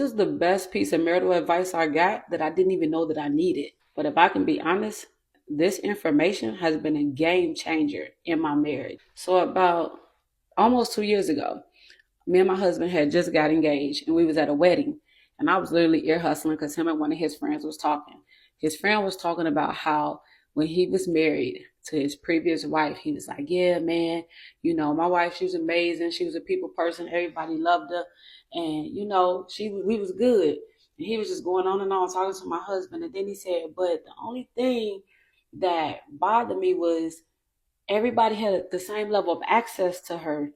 This is the best piece of marital advice I got that I didn't even know that I needed. But if I can be honest, this information has been a game changer in my marriage. So about almost 2 years ago, me and my husband had just got engaged and we was at a wedding, and I was literally ear hustling because him and one of his friends was talking. His friend was talking about how when he was married to his previous wife, he was like, yeah, man, my wife, she was amazing. She was a people person. Everybody loved her. And, we was good. And he was just going on and on talking to my husband. And then he said, but the only thing that bothered me was everybody had the same level of access to her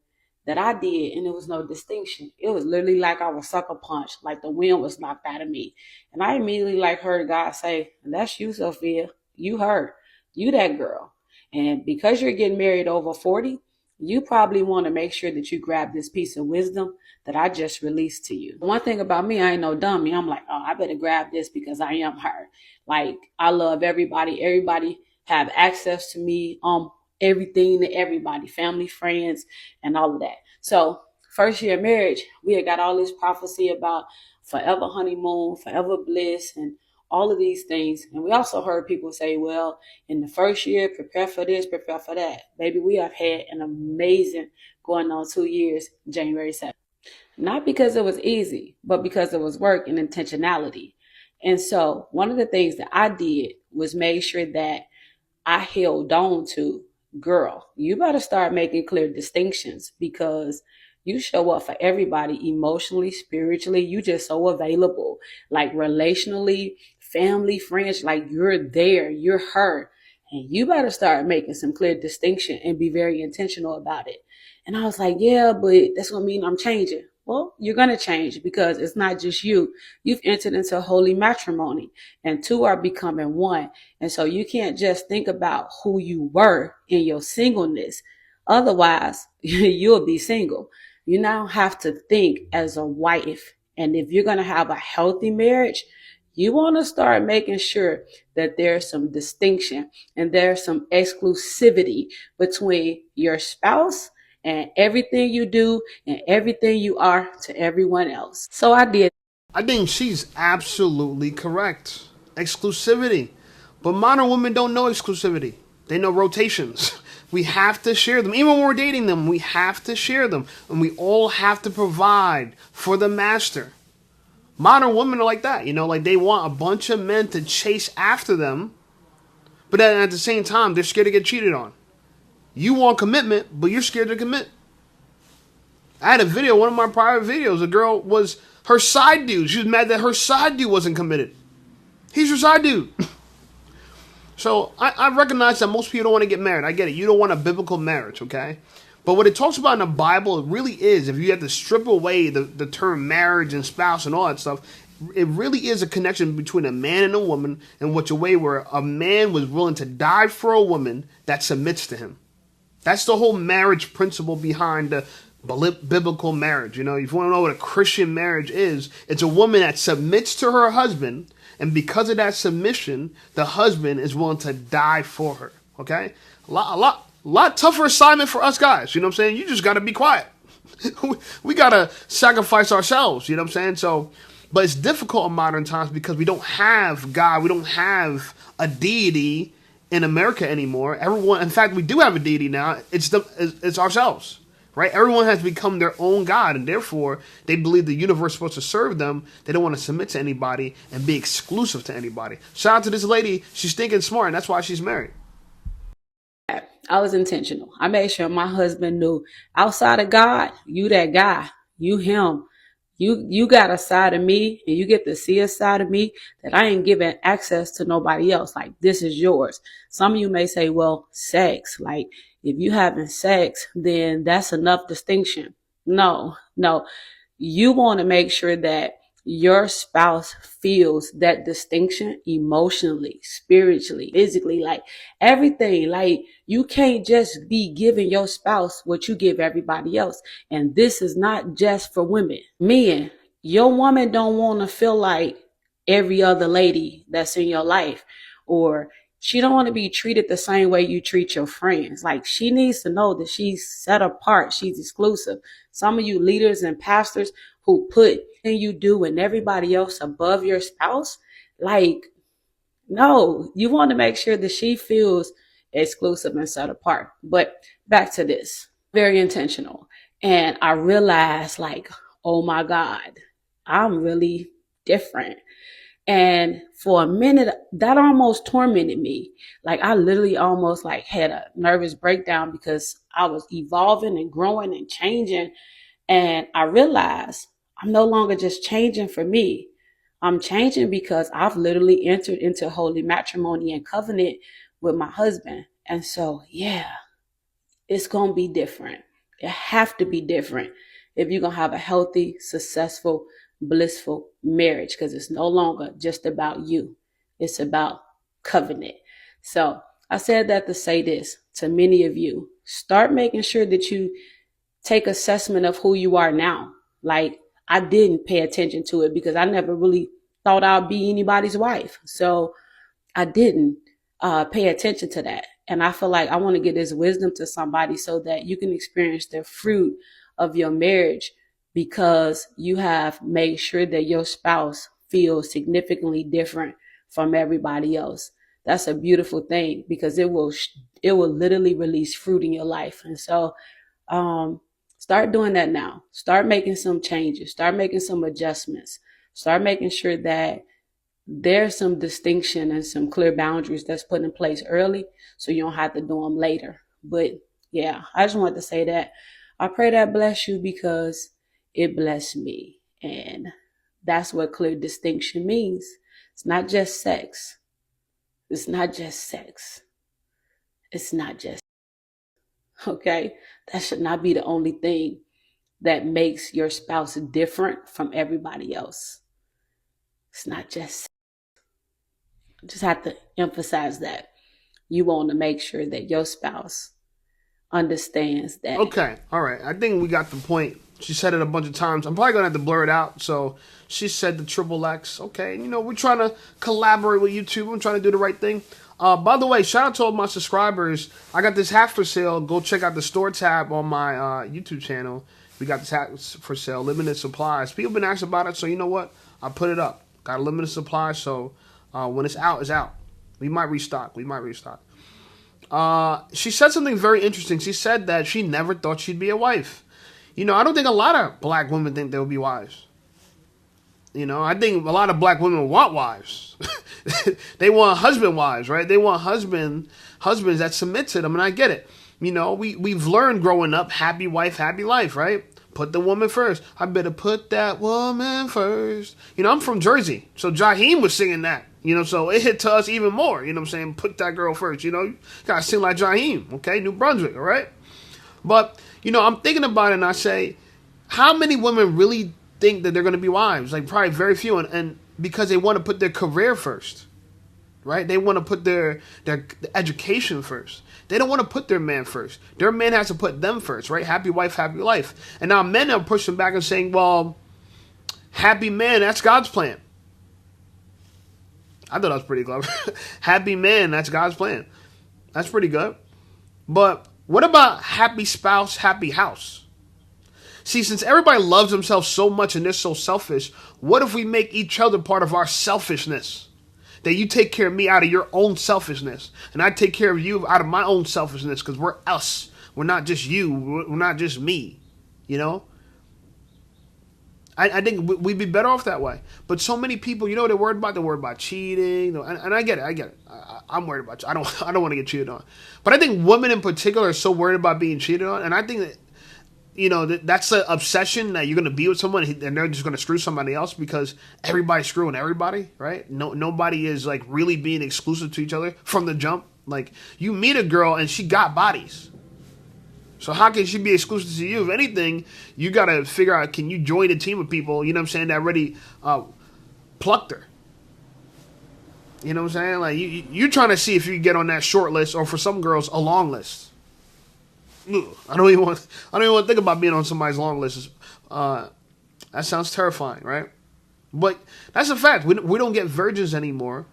that I did, and there was no distinction. It was literally like I was sucker punched, like the wind was knocked out of me. And I immediately heard God say, that's you, Sophia. You her. You that girl. And because you're getting married over 40, you probably want to make sure that you grab this piece of wisdom that I just released to you. One thing about me, I ain't no dummy. I'm like, oh, I better grab this because I am her. Like, I love everybody. Everybody have access to me. Everything to everybody, family, friends, and all of that. So first year of marriage, we had got all this prophecy about forever honeymoon, forever bliss, and all of these things. And we also heard people say, well, in the first year, prepare for this, prepare for that. Baby, we have had an amazing going on 2 years, January 7th. Not because it was easy, but because it was work and intentionality. And so one of the things that I did was make sure that I held on to, girl, you better start making clear distinctions because you show up for everybody emotionally, spiritually. You just so available, like relationally, family, friends, like you're there, you're her. And you better start making some clear distinction and be very intentional about it. And I was like, yeah, but that's what I mean I'm changing. Well, you're going to change because it's not just you. You've entered into holy matrimony and two are becoming one. And so you can't just think about who you were in your singleness. Otherwise, you'll be single. You now have to think as a wife. And if you're going to have a healthy marriage, you want to start making sure that there's some distinction and there's some exclusivity between your spouse and everything you do and everything you are to everyone else. So I did. I think she's absolutely correct. Exclusivity. But modern women don't know exclusivity. They know rotations. We have to share them. Even when we're dating them, we have to share them. And we all have to provide for the master. Modern women are like that, like they want a bunch of men to chase after them, but then at the same time, they're scared to get cheated on. You want commitment, but you're scared to commit. I had a video, one of my prior videos, a girl was her side dude. She was mad that her side dude wasn't committed. He's your side dude. So I recognize that most people don't want to get married. I get it. You don't want a biblical marriage, okay? But what it talks about in the Bible, it really is, if you have to strip away the term marriage and spouse and all that stuff, it really is a connection between a man and a woman in which a way where a man was willing to die for a woman that submits to him. That's the whole marriage principle behind the biblical marriage. If you want to know what a Christian marriage is, it's a woman that submits to her husband, and because of that submission, the husband is willing to die for her. Okay? A lot tougher assignment for us guys. You know what I'm saying? You just got to be quiet. We got to sacrifice ourselves. You know what I'm saying? So, but it's difficult in modern times because we don't have God. We don't have a deity in America anymore. Everyone, in fact, we do have a deity now. It's ourselves. Right? Everyone has become their own God, and therefore they believe the universe is supposed to serve them. They don't want to submit to anybody and be exclusive to anybody. Shout out to this lady. She's thinking smart, and that's why she's married. I was intentional. I made sure my husband knew outside of God, you that guy, you him. You got a side of me and you get to see a side of me that I ain't giving access to nobody else. Like, this is yours. Some of you may say, well, sex, like if you having sex, then that's enough distinction. No. You want to make sure that your spouse feels that distinction emotionally, spiritually, physically, like everything. Like, you can't just be giving your spouse what you give everybody else. And this is not just for women. Men, your woman don't want to feel like every other lady that's in your life, or she don't want to be treated the same way you treat your friends. Like, she needs to know that she's set apart. She's exclusive. Some of you leaders and pastors, who put you do and everybody else above your spouse, like, no, you want to make sure that she feels exclusive and set apart. But back to this, very intentional. And I realized, like, oh my God, I'm really different. And for a minute, that almost tormented me. Like, I literally almost like had a nervous breakdown because I was evolving and growing and changing. And I realized I'm no longer just changing for me. I'm changing because I've literally entered into holy matrimony and covenant with my husband. And so, yeah, it's going to be different. It have to be different if you're going to have a healthy, successful, blissful marriage, because it's no longer just about you. It's about covenant. So I said that to say this to many of you. Start making sure that you take assessment of who you are now. Like, I didn't pay attention to it because I never really thought I'd be anybody's wife. So I didn't pay attention to that. And I feel like I want to give this wisdom to somebody so that you can experience the fruit of your marriage because you have made sure that your spouse feels significantly different from everybody else. That's a beautiful thing because it will literally release fruit in your life. And so um, start doing that now. Start making some changes. Start making some adjustments. Start making sure that there's some distinction and some clear boundaries that's put in place early so you don't have to do them later. But yeah, I just wanted to say that. I pray that bless you because it blessed me. And that's what clear distinction means. It's not just sex. It's not just sex. It's not just, okay? That should not be the only thing that makes your spouse different from everybody else. It's not just, just have to emphasize that. You want to make sure that your spouse understands that. Okay, all right. I think we got the point. She said it a bunch of times. I'm probably gonna have to blur it out. So she said the triple X. Okay, we're trying to collaborate with YouTube. I'm trying to do the right thing. By the way, shout out to all my subscribers. I got this hat for sale. Go check out the store tab on my YouTube channel. We got this hat for sale, limited supplies. People been asking about it, so you know what? I put it up. Got a limited supply, so when it's out, it's out. We might restock. She said something very interesting. She said that she never thought she'd be a wife. I don't think a lot of black women think they'll be wives. I think a lot of black women want wives. They want husband wives, right? They want husbands that submit to them, and I get it. We've learned growing up, happy wife, happy life, right? Put the woman first. I better put that woman first. I'm from Jersey, so Jaheim was singing that. So it hit to us even more. You know what I'm saying? Put that girl first. You gotta sing like Jaheim, okay? New Brunswick, all right? But, I'm thinking about it and I say, how many women really think that they're gonna be wives? Like, probably very few. And because they want to put their career first, right? They want to put their education first. They don't want to put their man first. Their man has to put them first, right? Happy wife, happy life. And now men are pushing back and saying, well, happy man, that's God's plan. I thought that was pretty clever. Happy man, that's God's plan. That's pretty good. But what about happy spouse, happy house? See, since everybody loves themselves so much and they're so selfish, what if we make each other part of our selfishness? That you take care of me out of your own selfishness, and I take care of you out of my own selfishness, because we're us. We're not just you. We're not just me. I think we'd be better off that way. But so many people, they're worried about. They're worried about cheating, and I get it. I'm worried about. I don't want to get cheated on. But I think women in particular are so worried about being cheated on, and I think that. That's an obsession that you're going to be with someone and they're just going to screw somebody else because everybody's screwing everybody, right? Nobody is like really being exclusive to each other from the jump. Like, you meet a girl and she got bodies. So how can she be exclusive to you? If anything, you got to figure out, can you join a team of people, that already plucked her? You know what I'm saying? Like, you're trying to see if you can get on that short list, or for some girls, a long list. I don't even want to think about being on somebody's long list. That sounds terrifying, right? But that's a fact. We don't get virgins anymore.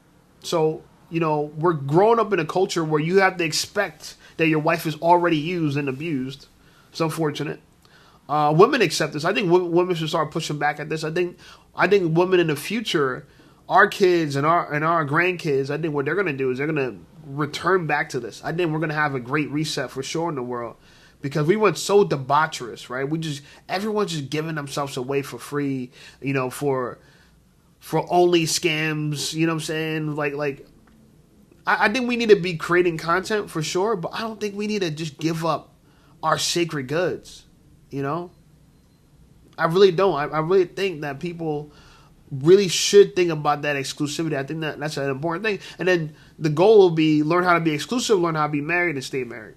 So, we're growing up in a culture where you have to expect that your wife is already used and abused. It's unfortunate. Women accept this. I think women should start pushing back at this. I think women in the future, our kids and our grandkids, I think what they're gonna do is they're gonna return back to this. I think we're gonna have a great reset for sure in the world, because we went so debaucherous, right? Everyone's just giving themselves away for free, for only scams. You know what I'm saying? I think we need to be creating content for sure, but I don't think we need to just give up our sacred goods. You know, I really don't. I really think that people really should think about that exclusivity. I think that's an important thing. And then the goal will be learn how to be exclusive, learn how to be married, and stay married.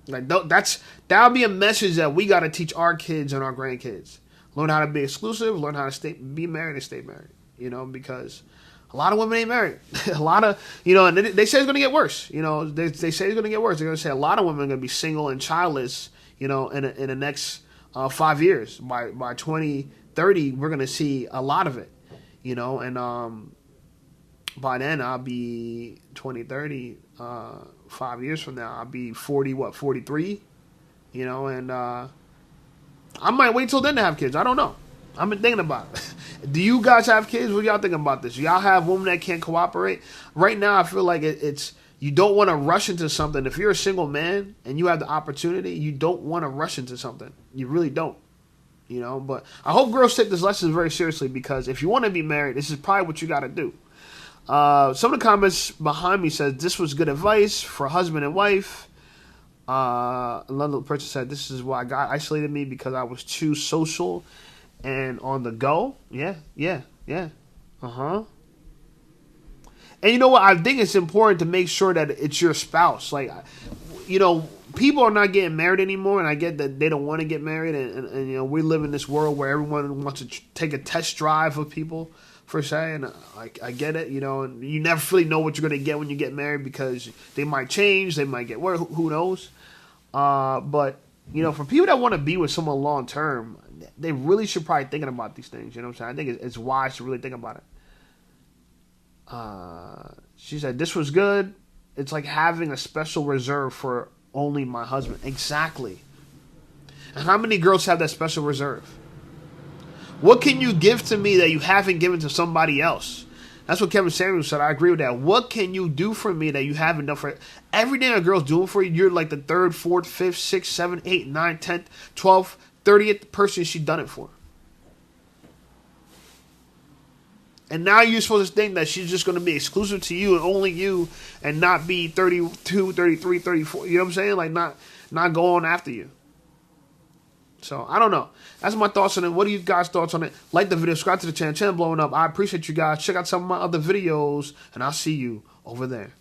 That'll be a message that we got to teach our kids and our grandkids. Learn how to be exclusive, learn how to be married and stay married. Because a lot of women ain't married. A lot of, and they say it's going to get worse. They say it's going to get worse. They're going to say a lot of women are going to be single and childless, in the next 5 years. By 2030, we're going to see a lot of it, and by then I'll be 2030, 5 years from now, I'll be 43, and I might wait till then to have kids. I don't know. I've been thinking about it. Do you guys have kids? What y'all thinking about this? Y'all have women that can't cooperate? Right now, I feel like it's you don't want to rush into something. If you're a single man and you have the opportunity, you don't want to rush into something. You really don't. But I hope girls take this lesson very seriously, because if you want to be married, this is probably what you got to do. Some of the comments behind me said this was good advice for husband and wife. Another person said this is why God isolated me, because I was too social and on the go. Yeah. And you know what? I think it's important to make sure that it's your spouse. People are not getting married anymore, and I get that they don't want to get married. And we live in this world where everyone wants to take a test drive of people, per se. And I get it, and you never really know what you're going to get when you get married, because they might change, they might get worse, who knows? But, for people that want to be with someone long term, they really should probably thinking about these things. You know what I'm saying? I think it's wise to really think about it. She said, this was good. It's like having a special reserve for only my husband. Exactly. And how many girls have that special reserve? What can you give to me that you haven't given to somebody else? That's what Kevin Samuels said. I agree with that. What can you do for me that you haven't done for everything a girl's doing for you? You're like the 3rd, 4th, 5th, 6th, 7th, 8th, 9th, 10th, 12th, 30th person she's done it for. And now you're supposed to think that she's just going to be exclusive to you and only you, and not be 32, 33, 34. You know what I'm saying? Like not go on after you. So, I don't know. That's my thoughts on it. What are you guys' thoughts on it? Like the video, subscribe to the channel blowing up. I appreciate you guys. Check out some of my other videos, and I'll see you over there.